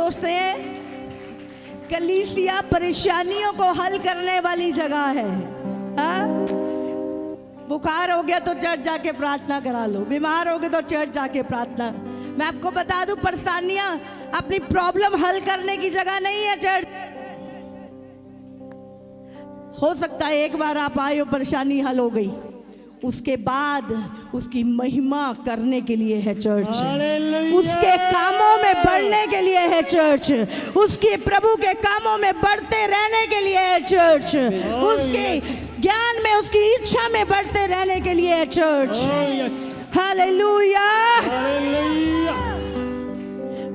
सोचते हैं कलीसिया परेशानियों को हल करने वाली जगह है। हाँ? बुखार हो गया तो चर्च जाके प्रार्थना करा लो, बीमार हो गए तो चर्च जाके प्रार्थना। मैं आपको बता दूं, परेशानियां अपनी प्रॉब्लम हल करने की जगह नहीं है चर्च। हो सकता है एक बार आप आए हो, परेशानी हल हो गई, उसके बाद उसकी महिमा करने के लिए है चर्च, उसके कामों में बढ़ने के लिए है चर्च, उसके प्रभु के कामों में बढ़ते रहने के लिए है चर्च, उसके ज्ञान में, उसकी इच्छा में बढ़ते रहने के लिए है चर्च। हालेलुया।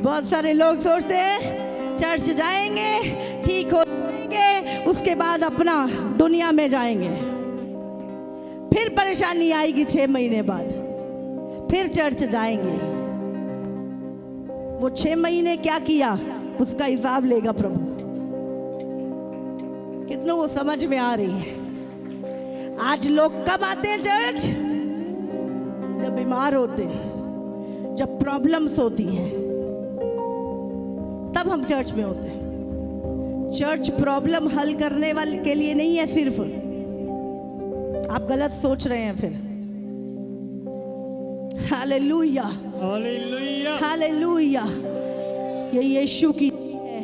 बहुत सारे लोग सोचते हैं चर्च जाएंगे, ठीक हो जाएंगे, उसके बाद अपना दुनिया में जाएंगे। फिर परेशानी आएगी 6 महीने बाद, फिर चर्च जाएंगे। वो 6 महीने क्या किया उसका हिसाब लेगा प्रभु। कितनों को समझ में आ रही है? आज लोग कब आते हैं चर्च? जब बीमार होते हैं, जब प्रॉब्लम्स होती हैं, तब हम चर्च में होते हैं। चर्च प्रॉब्लम हल करने वाले के लिए नहीं है सिर्फ। आप गलत सोच रहे हैं फिर। Hallelujah, hallelujah, hallelujah. ये यीशु की है,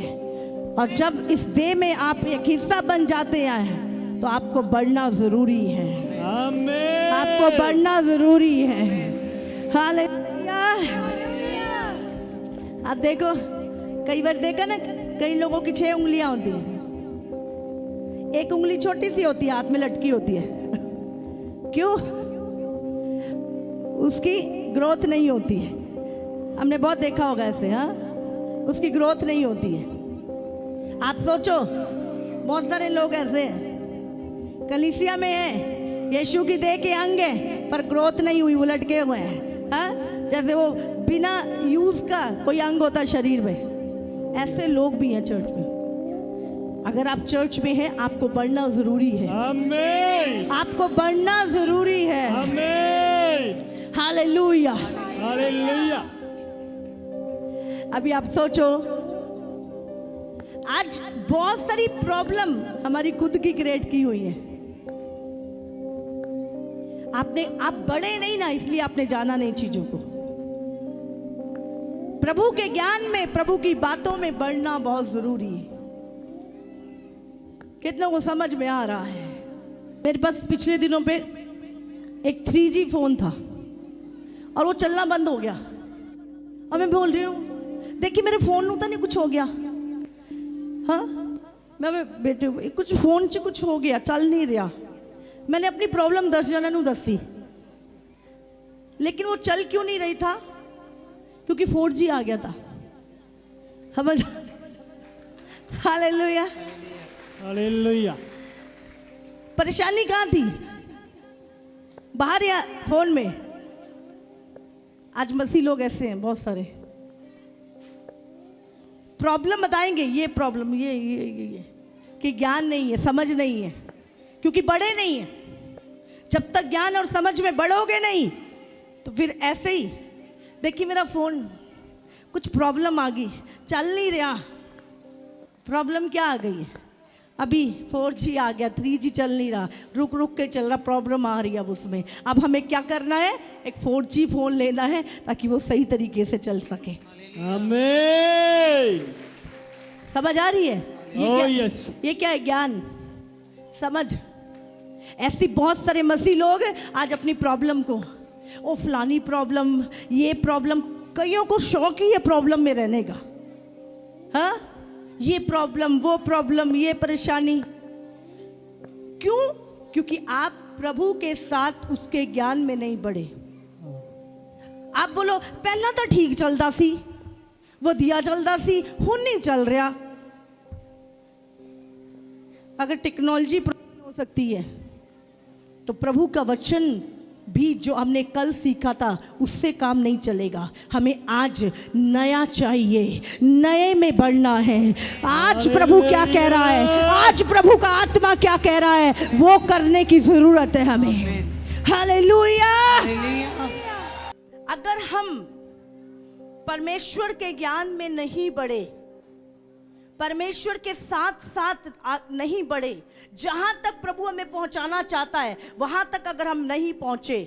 और जब इस देह में आप एक हिस्सा बन जाते हैं तो आपको बढ़ना जरूरी है। आमीन। आपको बढ़ना जरूरी है। हालेलुया। आप देखो, कई बार देखा ना, कई लोगों की 6 उंगलियां होती हैं, एक उंगली छोटी सी होती है, हाथ में लटकी होती है। क्यों? उसकी ग्रोथ नहीं होती है। हमने बहुत देखा होगा ऐसे। हाँ, उसकी ग्रोथ नहीं होती है। आप सोचो, बहुत सारे लोग ऐसे हैं, कलीसिया में है, यीशु की देह के अंग है, पर ग्रोथ नहीं हुई, वो लटके हुए हैं। हाँ, जैसे वो बिना यूज का कोई अंग होता शरीर में। ऐसे लोग भी हैं चर्च में। अगर आप चर्च में हैं, आपको बढ़ना जरूरी है। आमीन। आपको बढ़ना जरूरी है। आमीन। Hallelujah, hallelujah. अभी आप सोचो, आज बहुत सारी प्रॉब्लम हमारी खुद की क्रिएट की हुई है। आप बड़े नहीं ना, इसलिए आपने जाना नहीं चीजों को। प्रभु के ज्ञान में, प्रभु की बातों में बढ़ना बहुत जरूरी है। कितनों को समझ में आ रहा है? मेरे पास पिछले दिनों पे एक 3G फोन था और वो चलना बंद हो गया। और मैं बोल रही हूँ, देखिए मेरे फोन तो नहीं कुछ हो गया। हाँ, मैं बेटे कुछ फोन से कुछ हो गया, चल नहीं रहा। मैंने अपनी प्रॉब्लम 10 जन नू दसी, लेकिन वो चल क्यों नहीं रही था? क्योंकि 4G आ गया था। समझ? Hallelujah, hallelujah. परेशानी कहाँ थी? बाहर या फोन में? आज मसीह लोग ऐसे हैं, बहुत सारे प्रॉब्लम बताएंगे, ये प्रॉब्लम, ये कि ज्ञान नहीं है, समझ नहीं है, क्योंकि बड़े नहीं है। जब तक ज्ञान और समझ में बढ़ोगे नहीं, तो फिर ऐसे ही। देखिए मेरा फोन कुछ प्रॉब्लम आ गई, चल नहीं रहा। प्रॉब्लम क्या आ गई है? अभी 4G आ गया, 3G चल नहीं रहा, रुक रुक के चल रहा, प्रॉब्लम आ रही है अब उसमें। अब हमें क्या करना है? एक 4G फोन लेना है ताकि वो सही तरीके से चल सके। आमीन। समझ आ रही है? ये क्या है? ज्ञान, समझ। ऐसी बहुत सारे मसीह लोग आज अपनी प्रॉब्लम को, ओ फलानी प्रॉब्लम, ये प्रॉब्लम, कईयों को शौक ही है प्रॉब्लम में रहने का। हाँ, ये प्रॉब्लम, वो प्रॉब्लम, ये परेशानी। क्यों? क्योंकि आप प्रभु के साथ उसके ज्ञान में नहीं बढ़े। आप बोलो पहला तो ठीक चलता सी, वधिया चलता सी, हुण नहीं चल रहा। अगर टेक्नोलॉजी हो सकती है तो प्रभु का वचन भी जो हमने कल सीखा था उससे काम नहीं चलेगा। हमें आज नया चाहिए, नए में बढ़ना है। आज प्रभु क्या कह रहा है, आज प्रभु का आत्मा क्या कह रहा है, वो करने की जरूरत है हमें। हालेलुया। अगर हम परमेश्वर के ज्ञान में नहीं बढ़े परमेश्वर के साथ साथ नहीं बढ़े, जहां तक प्रभु हमें पहुंचाना चाहता है वहां तक अगर हम नहीं पहुंचे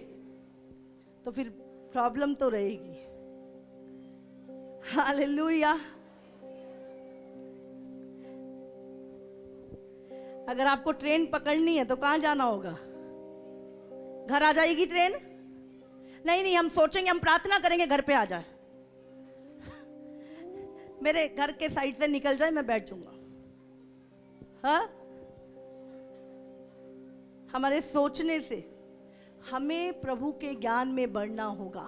तो फिर प्रॉब्लम तो रहेगी। हालेलुया। अगर आपको ट्रेन पकड़नी है तो कहां जाना होगा? घर आ जाएगी ट्रेन? नहीं, हम सोचेंगे, हम प्रार्थना करेंगे घर पे आ जाए, मेरे घर के साइड से निकल जाए, मैं बैठ जाऊंगा। हाँ, हमारे सोचने से हमें प्रभु के ज्ञान में बढ़ना होगा।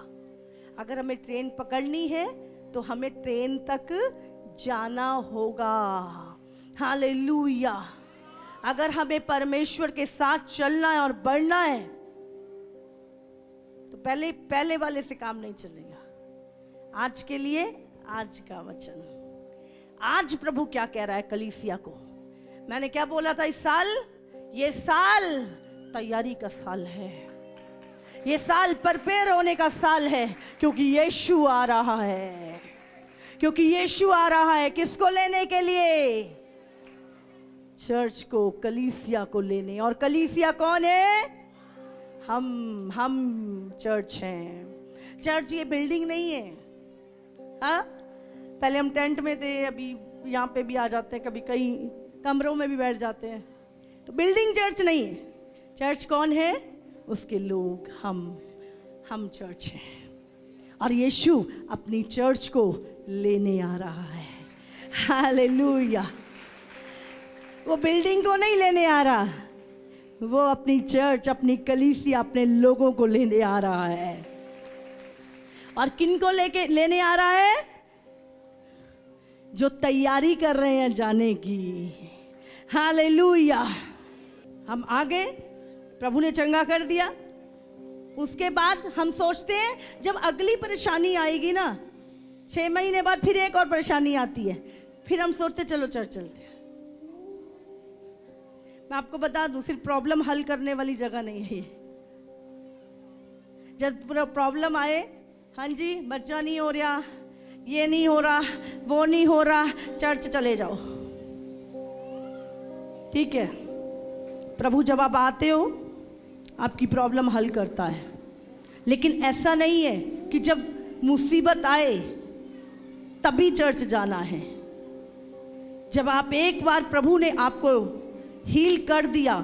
अगर हमें ट्रेन पकड़नी है तो हमें ट्रेन तक जाना होगा। हालेलुया। अगर हमें परमेश्वर के साथ चलना है और बढ़ना है तो पहले वाले से काम नहीं चलेगा। आज के लिए आज का वचन, आज प्रभु क्या कह रहा है कलीसिया को। मैंने क्या बोला था, इस साल, ये साल तैयारी का साल है, ये साल प्रिपेयर होने का साल है, क्योंकि यीशु आ रहा है। क्योंकि यीशु आ रहा है किसको लेने के लिए? चर्च को, कलीसिया को लेने। और कलीसिया कौन है? हम चर्च हैं। चर्च ये बिल्डिंग नहीं है। हाँ, पहले हम टेंट में थे, अभी यहाँ पे भी आ जाते हैं, कभी कई कमरों में भी बैठ जाते हैं। तो बिल्डिंग चर्च नहीं है। चर्च कौन है? उसके लोग, हम चर्च हैं। और यीशु अपनी चर्च को लेने आ रहा है। हालेलुया। वो बिल्डिंग को नहीं लेने आ रहा, वो अपनी चर्च, अपनी कलीसिया, अपने लोगों को लेने आ रहा है। और किन को लेने आ रहा है? जो तैयारी कर रहे हैं जाने की। हालेलुया। हम आगे, प्रभु ने चंगा कर दिया, उसके बाद हम सोचते हैं जब अगली परेशानी आएगी ना, 6 महीने बाद फिर एक और परेशानी आती है, फिर हम सोचते चलो चर्च चलते हैं। मैं आपको बता दूं, सिर्फ प्रॉब्लम हल करने वाली जगह नहीं है ये। जब प्रॉब्लम आए, हाँ जी बच्चा नहीं हो रहा, ये नहीं हो रहा, वो नहीं हो रहा, चर्च चले जाओ। ठीक है, प्रभु जब आप आते हो आपकी प्रॉब्लम हल करता है। लेकिन ऐसा नहीं है कि जब मुसीबत आए तभी चर्च जाना है। जब आप एक बार प्रभु ने आपको हील कर दिया,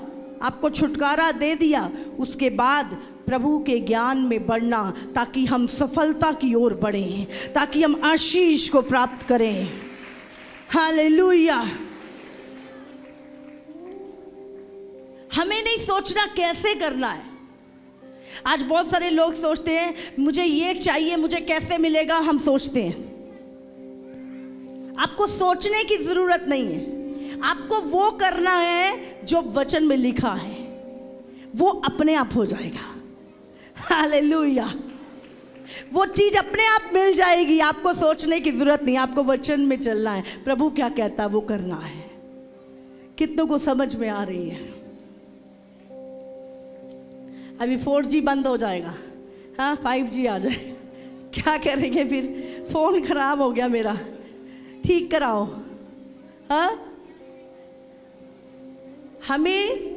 आपको छुटकारा दे दिया, उसके बाद प्रभु के ज्ञान में बढ़ना, ताकि हम सफलता की ओर बढ़ें, ताकि हम आशीष को प्राप्त करें। हालेलुया। हमें नहीं सोचना कैसे करना है। आज बहुत सारे लोग सोचते हैं मुझे ये चाहिए, मुझे कैसे मिलेगा, हम सोचते हैं। आपको सोचने की जरूरत नहीं है, आपको वो करना है जो वचन में लिखा है, वो अपने आप हो जाएगा। हालेलुया। वो चीज अपने आप मिल जाएगी, आपको सोचने की जरूरत नहीं, आपको वचन में चलना है। प्रभु क्या कहता है वो करना है। कितनों को समझ में आ रही है? अभी 4G बंद हो जाएगा, हाँ 5G आ जाए, क्या करेंगे फिर? फोन खराब हो गया मेरा, ठीक कराओ। हाँ, हमें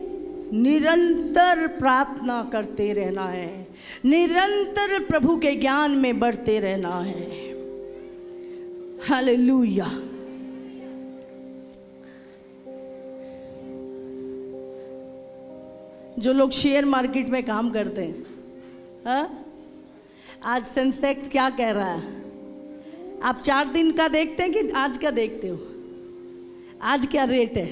निरंतर प्रार्थना करते रहना है, निरंतर प्रभु के ज्ञान में बढ़ते रहना है। हालेलुया। जो लोग शेयर मार्केट में काम करते हैं, हाँ, आज सेंसेक्स क्या कह रहा है? आप 4 दिन का देखते हैं कि आज का देखते हो? आज क्या रेट है,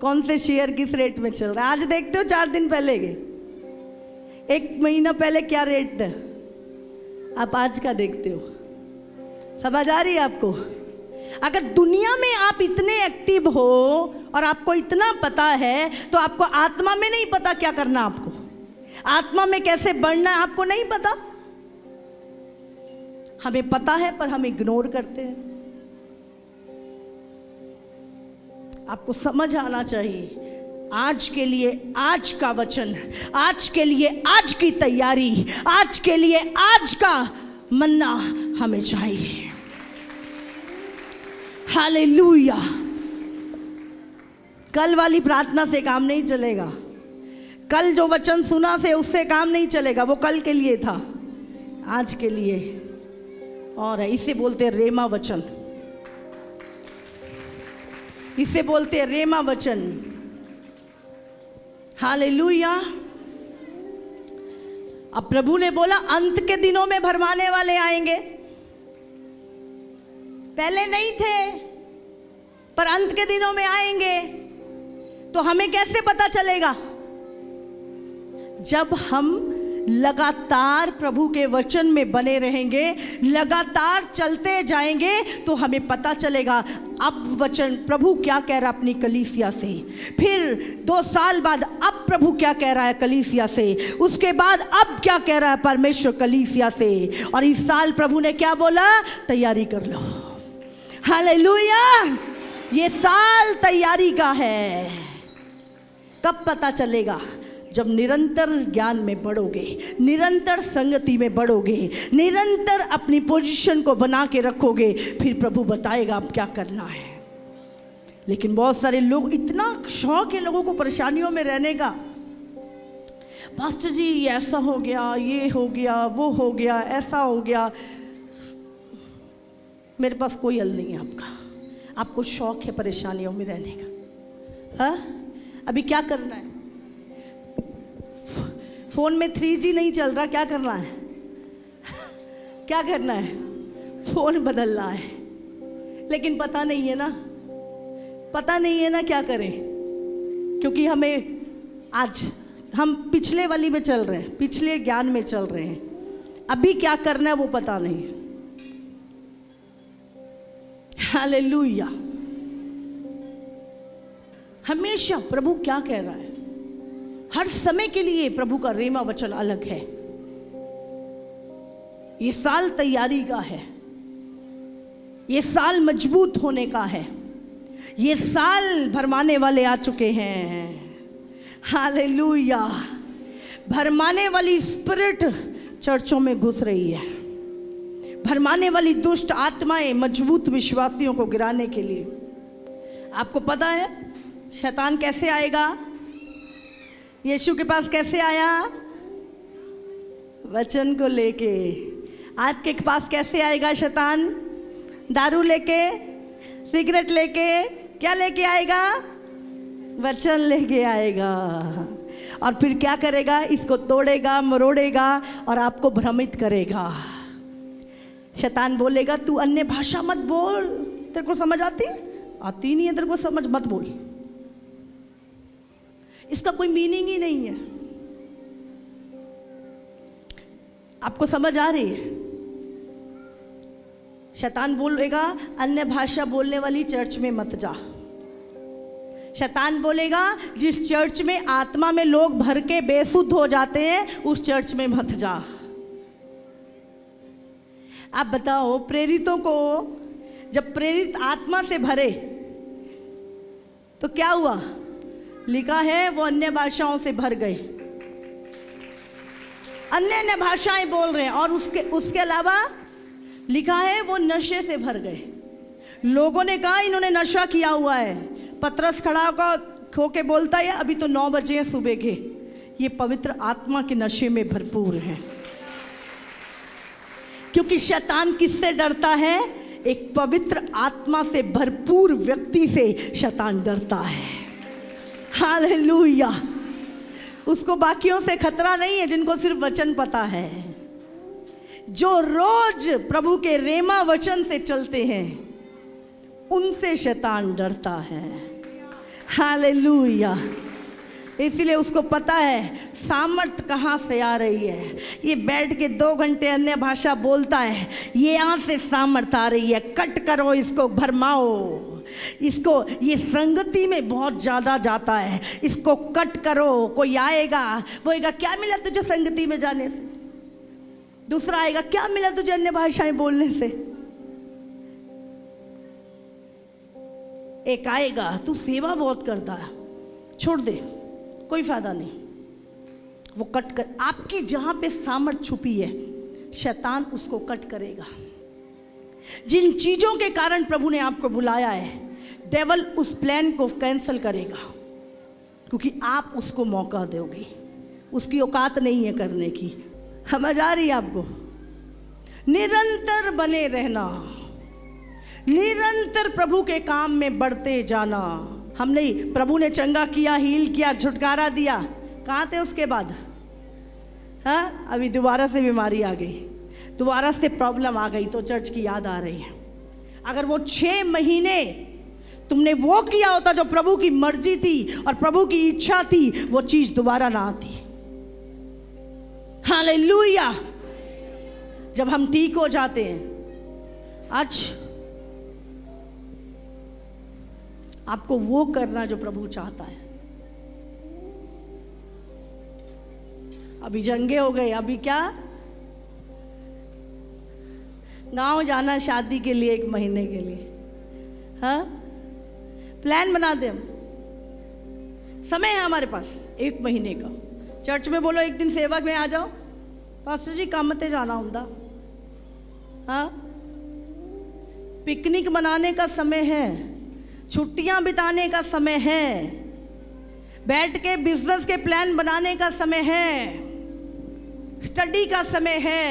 कौन से शेयर किस रेट में चल रहा है, आज देखते हो? 4 दिन पहले के, 1 महीना पहले क्या रेट था, आप आज का देखते हो। समझ आ रही है आपको? अगर दुनिया में आप इतने एक्टिव हो और आपको इतना पता है, तो आपको आत्मा में नहीं पता क्या करना, आपको आत्मा में कैसे बढ़ना है आपको नहीं पता। हमें पता है पर हम इग्नोर करते हैं। आपको समझ आना चाहिए, आज के लिए आज का वचन, आज के लिए आज की तैयारी, आज के लिए आज का मन्ना हमें चाहिए। हालेलुया। कल वाली प्रार्थना से काम नहीं चलेगा, कल जो वचन सुना से उससे काम नहीं चलेगा, वो कल के लिए था, आज के लिए और है। इसे बोलते हैं रेमा वचन, इसे बोलते हैं रेमा वचन। हालेलुया। अब प्रभु ने बोला अंत के दिनों में भरमाने वाले आएंगे, पहले नहीं थे पर अंत के दिनों में आएंगे। तो हमें कैसे पता चलेगा? जब हम लगातार प्रभु के वचन में बने रहेंगे, लगातार चलते जाएंगे, तो हमें पता चलेगा अब वचन प्रभु क्या कह रहा है अपनी कलीसिया से, फिर 2 साल बाद अब प्रभु क्या कह रहा है कलीसिया से, उसके बाद अब क्या कह रहा है परमेश्वर कलीसिया से। और इस साल प्रभु ने क्या बोला? तैयारी कर लो। हालेलुया। ये साल तैयारी का है। कब पता चलेगा? जब निरंतर ज्ञान में बढ़ोगे, निरंतर संगति में बढ़ोगे, निरंतर अपनी पोजीशन को बना के रखोगे, फिर प्रभु बताएगा अब क्या करना है। लेकिन बहुत सारे लोग, इतना शौक है लोगों को परेशानियों में रहने का, पास्टर जी ये ऐसा हो गया, ये हो गया, वो हो गया, ऐसा हो गया। मेरे पास कोई हल नहीं है आपका। आपको शौक है परेशानियों में रहने का। हाँ, अभी क्या करना है? फोन में 3G नहीं चल रहा, क्या करना है? क्या करना है? फोन बदलना है। लेकिन पता नहीं है ना, पता नहीं है ना क्या करें, क्योंकि हमें आज हम पिछले वाली में चल रहे हैं, पिछले ज्ञान में चल रहे हैं। अभी क्या करना है वो पता नहीं। हालेलुया। हमेशा प्रभु क्या कह रहा है, हर समय के लिए प्रभु का रेमा वचन अलग है। ये साल तैयारी का है, ये साल मजबूत होने का है, ये साल भरमाने वाले आ चुके हैं। हालेलुया। भरमाने वाली स्पिरिट चर्चों में घुस रही है, भरमाने वाली दुष्ट आत्माएं मजबूत विश्वासियों को गिराने के लिए। आपको पता है शैतान कैसे आएगा? यीशु के पास कैसे आया? वचन को लेके। आपके पास कैसे आएगा शैतान? दारू लेके, सिगरेट लेके, क्या लेके आएगा? वचन लेके आएगा। और फिर क्या करेगा? इसको तोड़ेगा, मरोड़ेगा और आपको भ्रमित करेगा। शैतान बोलेगा तू अन्य भाषा मत बोल, तेरे को समझ आती है? आती नहीं है तेरे को समझ, मत बोल। इसका कोई मीनिंग ही नहीं है। आपको समझ आ रही है? शैतान बोलेगा अन्य भाषा बोलने वाली चर्च में मत जा। शैतान बोलेगा जिस चर्च में आत्मा में लोग भर के बेसुध हो जाते हैं उस चर्च में मत जा। आप बताओ, प्रेरितों को जब प्रेरित आत्मा से भरे तो क्या हुआ? लिखा है वो अन्य भाषाओं से भर गए, अन्य भाषाएं बोल रहे हैं। और उसके अलावा लिखा है वो नशे से भर गए। लोगों ने कहा इन्होंने नशा किया हुआ है। पतरस खड़ा होके बोलता है अभी तो 9 बजे हैं सुबह के, ये पवित्र आत्मा के नशे में भरपूर है। क्योंकि शैतान किससे डरता है? एक पवित्र आत्मा से भरपूर व्यक्ति से शैतान डरता है। हालेलुया। उसको बाकियों से खतरा नहीं है जिनको सिर्फ वचन पता है। जो रोज प्रभु के रेमा वचन से चलते हैं उनसे शैतान डरता है। हालेलुया। इसलिए उसको पता है सामर्थ कहाँ से आ रही है। ये बैठ के 2 घंटे अन्य भाषा बोलता है, ये यहाँ से सामर्थ आ रही है। कट करो इसको, भरमाओ इसको। ये संगति में बहुत ज़्यादा जाता है, इसको कट करो। कोई आएगा बोलेगा क्या मिला तुझे संगति में जाने से? दूसरा आएगा क्या मिला तुझे अन्य भाषाएं बोलने से? एक आएगा तू सेवा बहुत करता है, छोड़ दे, कोई फायदा नहीं। वो कट कर, आपकी जहां पे सामर्थ छुपी है शैतान उसको कट करेगा। जिन चीजों के कारण प्रभु ने आपको बुलाया है, डेवल उस प्लान को कैंसिल करेगा, क्योंकि आप उसको मौका दोगे। उसकी औकात नहीं है करने की। समझ आ रही है आपको? निरंतर बने रहना, निरंतर प्रभु के काम में बढ़ते जाना। हमने प्रभु ने चंगा किया, हील किया, छुटकारा दिया, कहाँ थे उसके बाद? हाँ, अभी दोबारा से बीमारी आ गई, दोबारा से प्रॉब्लम आ गई, तो चर्च की याद आ रही है। अगर वो 6 महीने तुमने वो किया होता जो प्रभु की मर्जी थी और प्रभु की इच्छा थी, वो चीज दोबारा ना आती। हालेलुया। जब हम ठीक हो जाते हैं, आज आपको वो करना जो प्रभु चाहता है। अभी जंगे हो गए, अभी क्या गांव जाना शादी के लिए 1 महीने के लिए। हाँ, प्लान बना दे हम, समय है हमारे पास 1 महीने का। चर्च में बोलो 1 दिन सेवा में आ जाओ, पास्टर जी काम ते जाना होंदा। हाँ, पिकनिक मनाने का समय है, छुट्टियां बिताने का समय है, बैठ के बिजनेस के प्लान बनाने का समय है, स्टडी का समय है,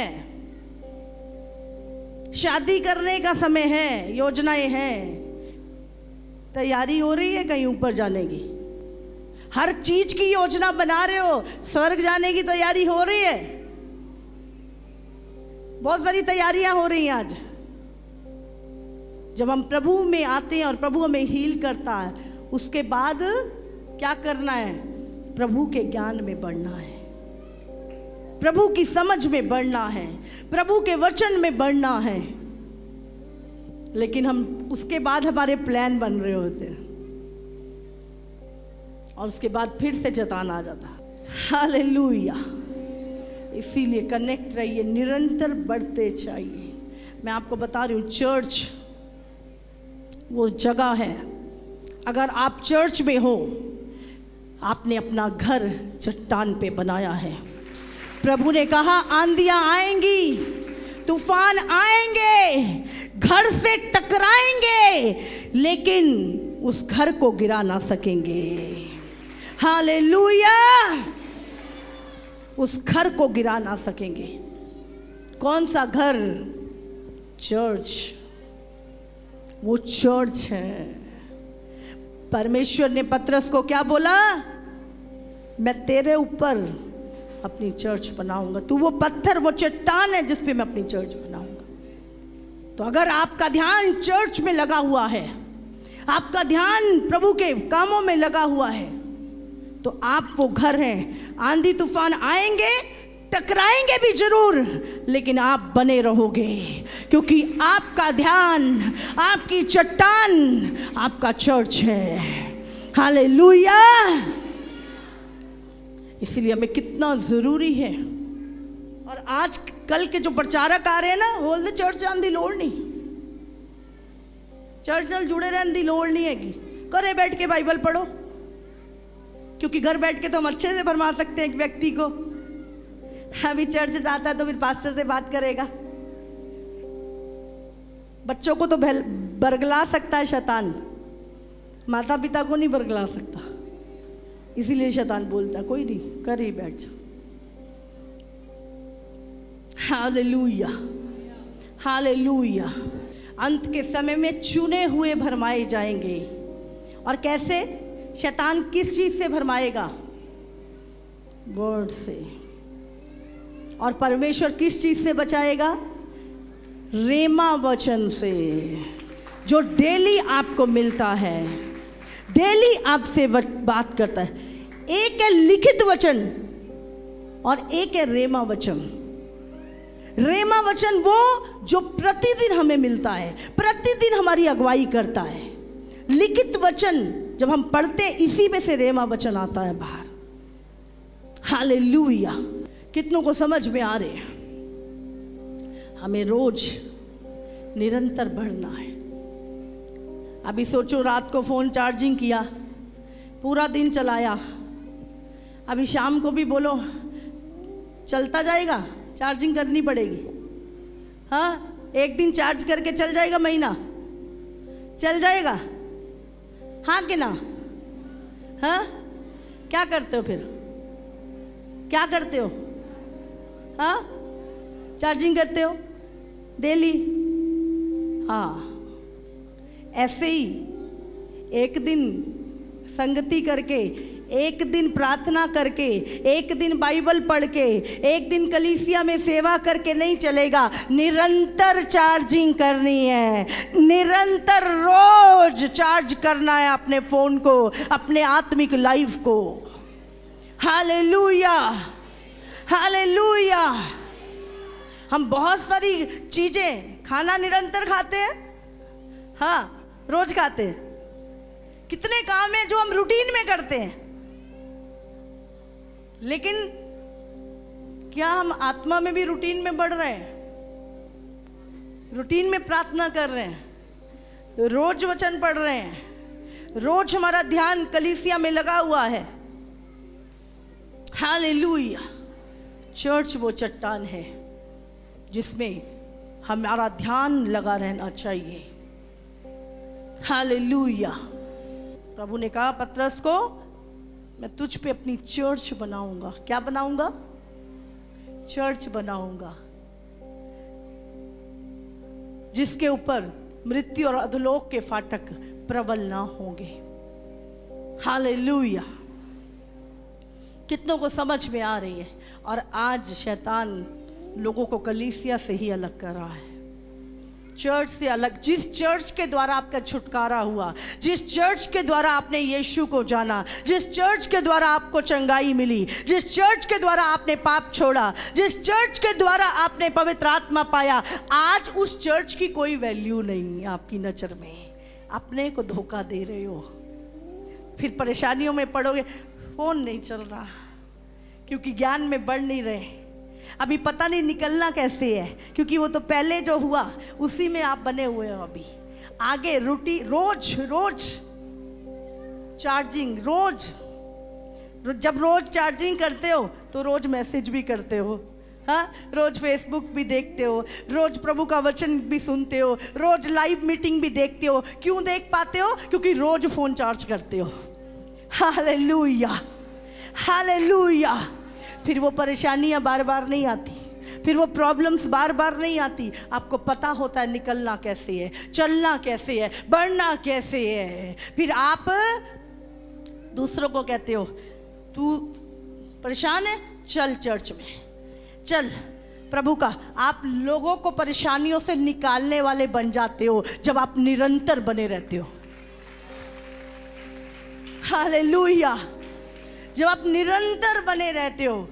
शादी करने का समय है, योजनाएं हैं। तैयारी हो रही है कहीं ऊपर जाने की? हर चीज की योजना बना रहे हो, स्वर्ग जाने की तैयारी हो रही है। बहुत सारी तैयारियां हो रही हैं आज। जब हम प्रभु में आते हैं और प्रभु हमें हील करता है, उसके बाद क्या करना है? प्रभु के ज्ञान में बढ़ना है, प्रभु की समझ में बढ़ना है, प्रभु के वचन में बढ़ना है। लेकिन हम उसके बाद हमारे प्लान बन रहे होते हैं और उसके बाद फिर से जताना आ जाता। हालेलुया। इसीलिए कनेक्ट रहिए, निरंतर बढ़ते चाहिए। मैं आपको बता रही हूँ, चर्च वो जगह है, अगर आप चर्च में हो, आपने अपना घर चट्टान पे बनाया है। प्रभु ने कहा आंधियां आएंगी, तूफान आएंगे, घर से टकराएंगे, लेकिन उस घर को गिरा ना सकेंगे। हालेलुया। उस घर को गिरा ना सकेंगे। कौन सा घर? चर्च। वो चर्च है। परमेश्वर ने पतरस को क्या बोला? मैं तेरे ऊपर अपनी चर्च बनाऊंगा, तू वो पत्थर, वो चट्टान है जिस पे मैं अपनी चर्च बनाऊंगा। तो अगर आपका ध्यान चर्च में लगा हुआ है, आपका ध्यान प्रभु के कामों में लगा हुआ है, तो आप वो घर हैं। आंधी तूफान आएंगे, टकराएंगे भी जरूर, लेकिन आप बने रहोगे, क्योंकि आपका ध्यान, आपकी चट्टान, आपका चर्च है। हालेलुया। इसलिए हमें कितना जरूरी है। और आज कल के जो प्रचारक आ रहे हैं ना, बोल दे चर्च जाने दी लोड़ नहीं, चर्च नाल जुड़े रहने दी लोड़ नहीं हैगी, घरे बैठ के बाइबल पढ़ो, क्योंकि घर बैठ के तो हम अच्छे से फरमा सकते हैं एक व्यक्ति को। अभी चर्च जाता है तो फिर पास्टर से बात करेगा। बच्चों को तो बरगला सकता है शैतान, माता पिता को नहीं बरगला सकता। इसीलिए शैतान बोलता कोई नहीं, कर ही बैठ जाओ। Hallelujah, hallelujah. अंत के समय में चुने हुए भरमाए जाएंगे। और कैसे? शैतान किस चीज से भरमाएगा? वर्ड से। और परमेश्वर किस चीज से बचाएगा? रेमा वचन से, जो डेली आपको मिलता है, डेली आपसे बात करता है। एक है लिखित वचन और एक है रेमा वचन। रेमा वचन वो जो प्रतिदिन हमें मिलता है, प्रतिदिन हमारी अगुवाई करता है। लिखित वचन जब हम पढ़ते हैं, इसी में से रेमा वचन आता है बाहर। हालेलुया। कितनों को समझ में आ रहे? हमें रोज निरंतर बढ़ना है। अभी सोचो, रात को फ़ोन चार्जिंग किया, पूरा दिन चलाया, अभी शाम को भी बोलो चलता जाएगा, चार्जिंग करनी पड़ेगी। हाँ, एक दिन चार्ज करके चल जाएगा, महीना चल जाएगा? हाँ कि ना? हाँ, क्या करते हो फिर? क्या करते हो? हाँ, चार्जिंग करते हो डेली? हाँ, ऐसे ही एक दिन संगति करके, एक दिन प्रार्थना करके, एक दिन बाइबल पढ़ के, एक दिन कलीसिया में सेवा करके नहीं चलेगा। निरंतर चार्जिंग करनी है, निरंतर रोज चार्ज करना है अपने फोन को, अपने आत्मिक लाइफ को। Hallelujah, hallelujah. हम बहुत सारी चीजें, खाना निरंतर खाते हैं, हाँ रोज खाते हैं। कितने काम हैं जो हम रूटीन में करते हैं, लेकिन क्या हम आत्मा में भी रूटीन में बढ़ रहे हैं? रूटीन में प्रार्थना कर रहे हैं, रोज वचन पढ़ रहे हैं, रोज हमारा ध्यान कलीसिया में लगा हुआ है। हालेलुया। चर्च वो चट्टान है जिसमें हमारा ध्यान लगा रहना चाहिए। हालेलुया। प्रभु ने कहा पतरस को, मैं तुझ पे अपनी चर्च बनाऊंगा। क्या बनाऊंगा? चर्च बनाऊंगा, जिसके ऊपर मृत्यु और अधोलोक के फाटक प्रबल ना होंगे। हालेलुया। कितनों को समझ में आ रही है? और आज शैतान लोगों को कलीसिया से ही अलग कर रहा है, चर्च से अलग। जिस चर्च के द्वारा आपका छुटकारा हुआ, जिस चर्च के द्वारा आपने यीशु को जाना, जिस चर्च के द्वारा आपको चंगाई मिली, जिस चर्च के द्वारा आपने पाप छोड़ा, जिस चर्च के द्वारा आपने पवित्र आत्मा पाया, आज उस चर्च की कोई वैल्यू नहीं है आपकी नज़र में। अपने को धोखा दे रहे हो। फिर परेशानियों में पड़ोगे। फोन नहीं चल रहा क्योंकि ज्ञान में बढ़ नहीं रहे, अभी पता नहीं निकलना कैसे है, क्योंकि वो तो पहले जो हुआ उसी में आप बने हुए हो। अभी आगे रोज रोज चार्जिंग, जब रोज चार्जिंग करते हो तो रोज मैसेज भी करते हो, हाँ, रोज फेसबुक भी देखते हो, रोज प्रभु का वचन भी सुनते हो, रोज लाइव मीटिंग भी देखते हो। क्यों देख पाते हो? क्योंकि रोज फोन चार्ज करते हो। Hallelujah, hallelujah. फिर वो परेशानियां बार बार नहीं आती, फिर वो प्रॉब्लम्स बार बार नहीं आती। आपको पता होता है निकलना कैसे है, चलना कैसे है, बढ़ना कैसे है। फिर आप दूसरों को कहते हो, तू परेशान है, चल चर्च में चल। प्रभु का आप लोगों को परेशानियों से निकालने वाले बन जाते हो जब आप निरंतर बने रहते हो। हालेलुया। जब आप निरंतर बने रहते हो,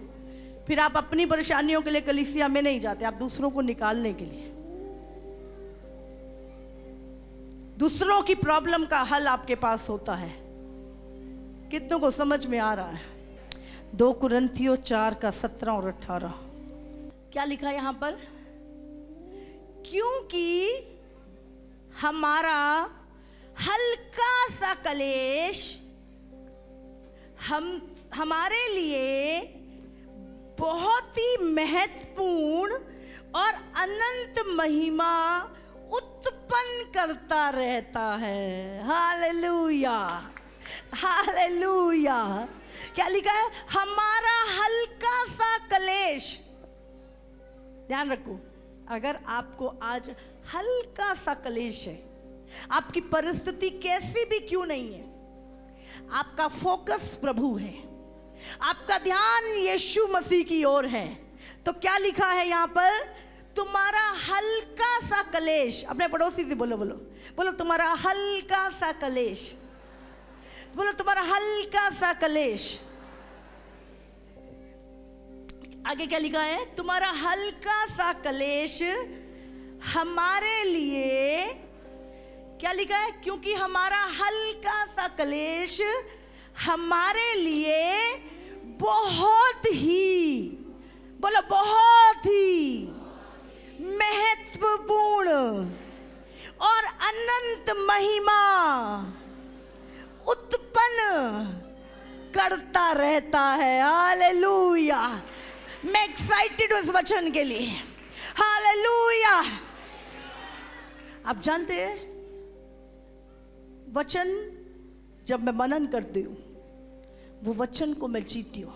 फिर आप अपनी परेशानियों के लिए कलीसिया में नहीं जाते, आप दूसरों को निकालने के लिए, दूसरों की प्रॉब्लम का हल आपके पास होता है। कितनों को समझ में आ रहा है? 2 कुरिन्थियों 4 का 17 और 18 क्या लिखा है यहां पर? क्योंकि हमारा हल्का सा कलेश हमारे लिए बहुत ही महत्वपूर्ण और अनंत महिमा उत्पन्न करता रहता है। Hallelujah, hallelujah. क्या लिखा है? हमारा हल्का सा कलेश। ध्यान रखो, अगर आपको आज हल्का सा कलेश है, आपकी परिस्थिति कैसी भी क्यों नहीं है, आपका फोकस प्रभु है, आपका ध्यान यीशु मसीह की ओर है, तो क्या लिखा है यहां पर? तुम्हारा हल्का सा कलेश। अपने पड़ोसी से बोलो, बोलो बोलो, तुम्हारा हल्का सा कलेश। बोलो, तुम्हारा हल्का सा कलेश। आगे क्या लिखा है? तुम्हारा हल्का सा कलेश हमारे लिए, क्या लिखा है? क्योंकि हमारा हल्का सा कलेश हमारे लिए बहुत ही, बोलो बहुत ही महत्वपूर्ण और अनंत महिमा उत्पन्न करता रहता है। हालेलुया। मैं एक्साइटेड हूं इस वचन के लिए। हालेलुया। आप जानते हैं वचन जब मैं मनन करती हूँ वो वचन को मैं जीती हूँ।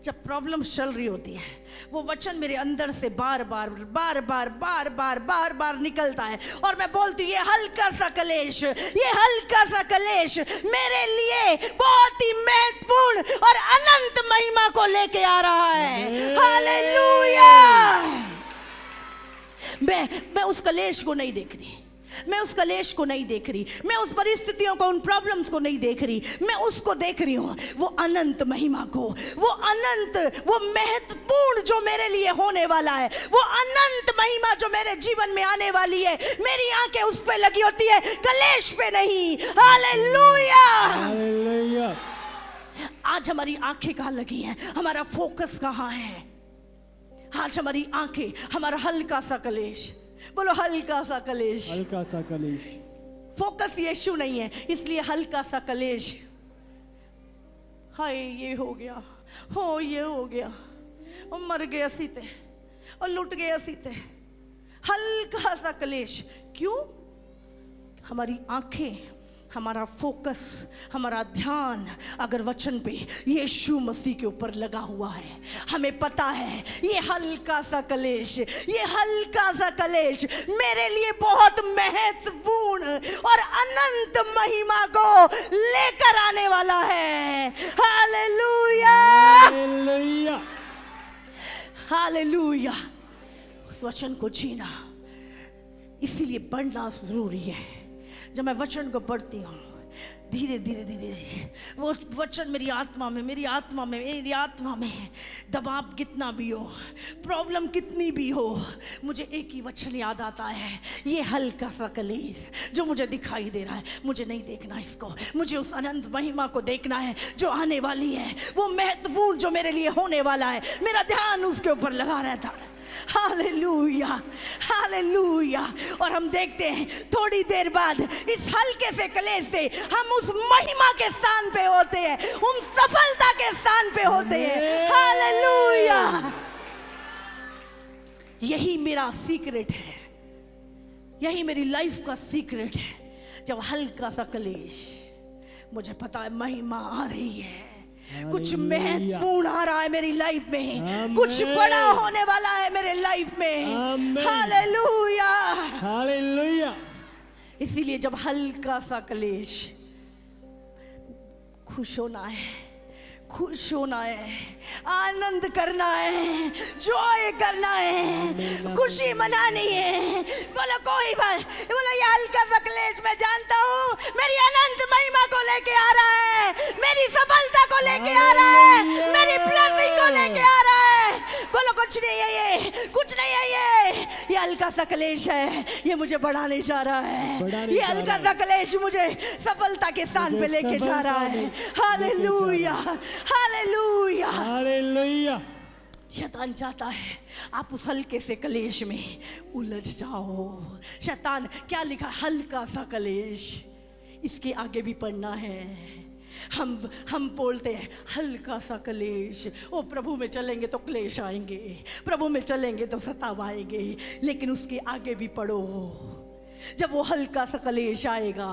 जब प्रॉब्लम्स चल रही होती है वो वचन मेरे अंदर से बार बार निकलता है और मैं बोलती हूँ ये हल्का सा कलेश मेरे लिए बहुत ही महत्वपूर्ण और अनंत महिमा को लेके आ रहा है। हालेलुया। मैं उस कलेश को नहीं देख रही, मैं उस कलेश को नहीं देख रही, मैं उस परिस्थितियों को, उन प्रॉब्लम्स को नहीं देख रही, मैं उसको देख रही हूँ, वो अनंत महिमा को, वो महत्वपूर्ण जो मेरे लिए होने वाला है, वो अनंत महिमा जो मेरे जीवन में आने वाली है। मेरी आंखें उस पे लगी होती है, कलेश पे नहीं। हालेलुया। हालेलुया। आज हमारी आंखें कहाँ लगी हैं? हमारा फोकस कहाँ है? आज हमारी आंखें, हमारा हल्का सा कलेश, बोलो हल्का सा कलेश। हल्का सा कलेश। फोकस यीशु नहीं है, इसलिए हल्का सा कलेश। हाय ये हो गया, हो ये हो गया, और मर गए असी ते, और लुट गए असी ते। हल्का सा कलेश। क्यों? हमारी आंखें, हमारा फोकस, हमारा ध्यान अगर वचन पे यीशु मसीह के ऊपर लगा हुआ है, हमें पता है ये हल्का सा कलेश मेरे लिए बहुत महत्वपूर्ण और अनंत महिमा को लेकर आने वाला है। हालेलुया। हालेलुया। हालेलुया। उस वचन को जीना इसीलिए पढ़ना जरूरी है। जब मैं वचन को पढ़ती हूँ धीरे धीरे वो वचन मेरी आत्मा में दबाव कितना भी हो, प्रॉब्लम कितनी भी हो, मुझे एक ही वचन याद आता है, ये हल्का सा कलेश जो मुझे दिखाई दे रहा है, मुझे नहीं देखना इसको, मुझे उस अनंत महिमा को देखना है जो आने वाली है, वो महत्वपूर्ण जो मेरे लिए होने वाला है। मेरा ध्यान उसके ऊपर लगा रहता है। हालेलुया। हालेलुया। और हम देखते हैं थोड़ी देर बाद इस हल्के से कलेश से हम उस महिमा के स्थान पे होते हैं, उन सफलता के स्थान पे होते हैं। हालेलुया। यही मेरा सीक्रेट है, यही मेरी लाइफ का सीक्रेट है। जब हल्का सा कलेश, मुझे पता है महिमा आ रही है, कुछ महत्वपूर्ण आ रहा है मेरी लाइफ में, कुछ बड़ा होने वाला है मेरे लाइफ में। हालेलुया। हालेलुया। इसीलिए जब हल्का सा कलेश, खुश होना है, आनंद करना है, जॉय करना है, खुशी मनानी है। बोलो कोई बात, बोलो ये हल्का सा कलेश मैं जानता हूँ मेरी अनंत महिमा को लेके आ रहा है, मेरी सफलता को लेके आ रहा है, मेरी ब्लेसिंग को लेके आ रहा है। बोलो कुछ नहीं है ये हल्का सा कलेश है, ये मुझे बढ़ाने जा रहा है, ये हल्का सा कलेश मुझे सफलता के स्थान पे लेके जा रहा है। हालेलुया। हालेलुया। हालेलुया। शैतान चाहता है आप उस हल्के से कलेश में उलझ जाओ। शैतान क्या लिखा? हल्का सा कलेश। इसके आगे भी पढ़ना है। हम बोलते हैं हल्का सा कलेश, ओ प्रभु में चलेंगे तो क्लेश आएंगे, प्रभु में चलेंगे तो सताव आएंगे, लेकिन उसके आगे भी पढ़ो। जब वो हल्का सा कलेश आएगा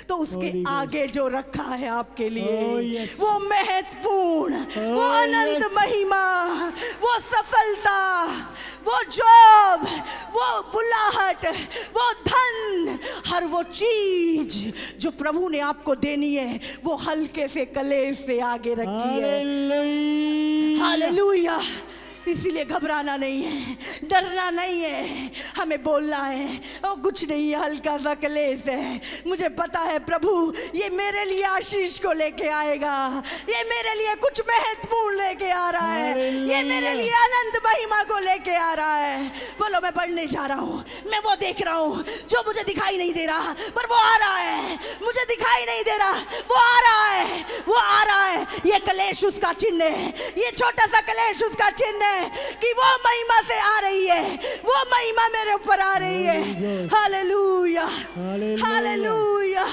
तो उसके आगे जो रखा है आपके लिए वो महत्वपूर्ण, वो अनंत महिमा, वो सफलता, वो जॉब, वो बुलाहट, वो धन, हर वो चीज जो प्रभु ने आपको देनी है वो हल्के से कलेश से आगे रखी है। हालेलुया। इसीलिए घबराना नहीं है, डरना नहीं है, हमें बोलना है ओ कुछ नहीं है, हल्का सा कलेश है, मुझे पता है प्रभु ये मेरे लिए आशीष को लेके आएगा, ये मेरे लिए कुछ महत्वपूर्ण लेके आ रहा है, ये मेरे लिए अनंत महिमा को लेके आ रहा है। बोलो मैं पढ़ने जा रहा हूँ, मैं वो देख रहा हूँ जो मुझे दिखाई नहीं दे रहा पर वो आ रहा है, मुझे दिखाई नहीं दे रहा वो आ रहा है, वो आ रहा है। ये कलेश उसका चिन्ह है, ये छोटा सा कलेश उसका चिन्ह है कि वो महिमा से आ रही है, वो महिमा मेरे ऊपर आ रही है। हालेलुया। हालेलुया।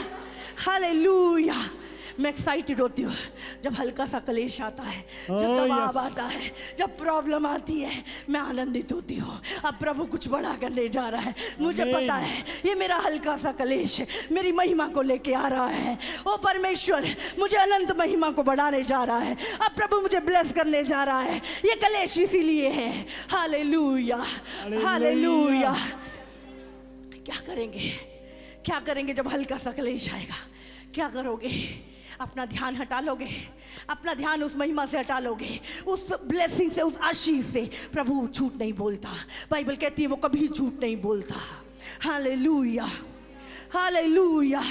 हालेलुया। मैं एक्साइटेड होती हूँ जब हल्का सा क्लेश आता है, जब Oh, दबाव yes. आता है, जब प्रॉब्लम आती है, मैं आनंदित होती हूँ। अब प्रभु कुछ बड़ा करने जा रहा है, मुझे Amen. पता है ये मेरा हल्का सा क्लेश मेरी महिमा को लेके आ रहा है। ओ परमेश्वर मुझे अनंत महिमा को बढ़ाने जा रहा है। अब प्रभु मुझे ब्लेस करने जा रहा है, ये क्लेश इसीलिए है। Hallelujah, hallelujah. क्या करेंगे, क्या करेंगे जब हल्का सा क्लेश आएगा? क्या करोगे? अपना ध्यान हटा लोगे, अपना ध्यान उस महिमा से हटा लोगे, उस ब्लेसिंग से, उस आशीष से। प्रभु झूठ नहीं बोलता, बाइबल कहती है वो कभी झूठ नहीं बोलता। Hallelujah, hallelujah.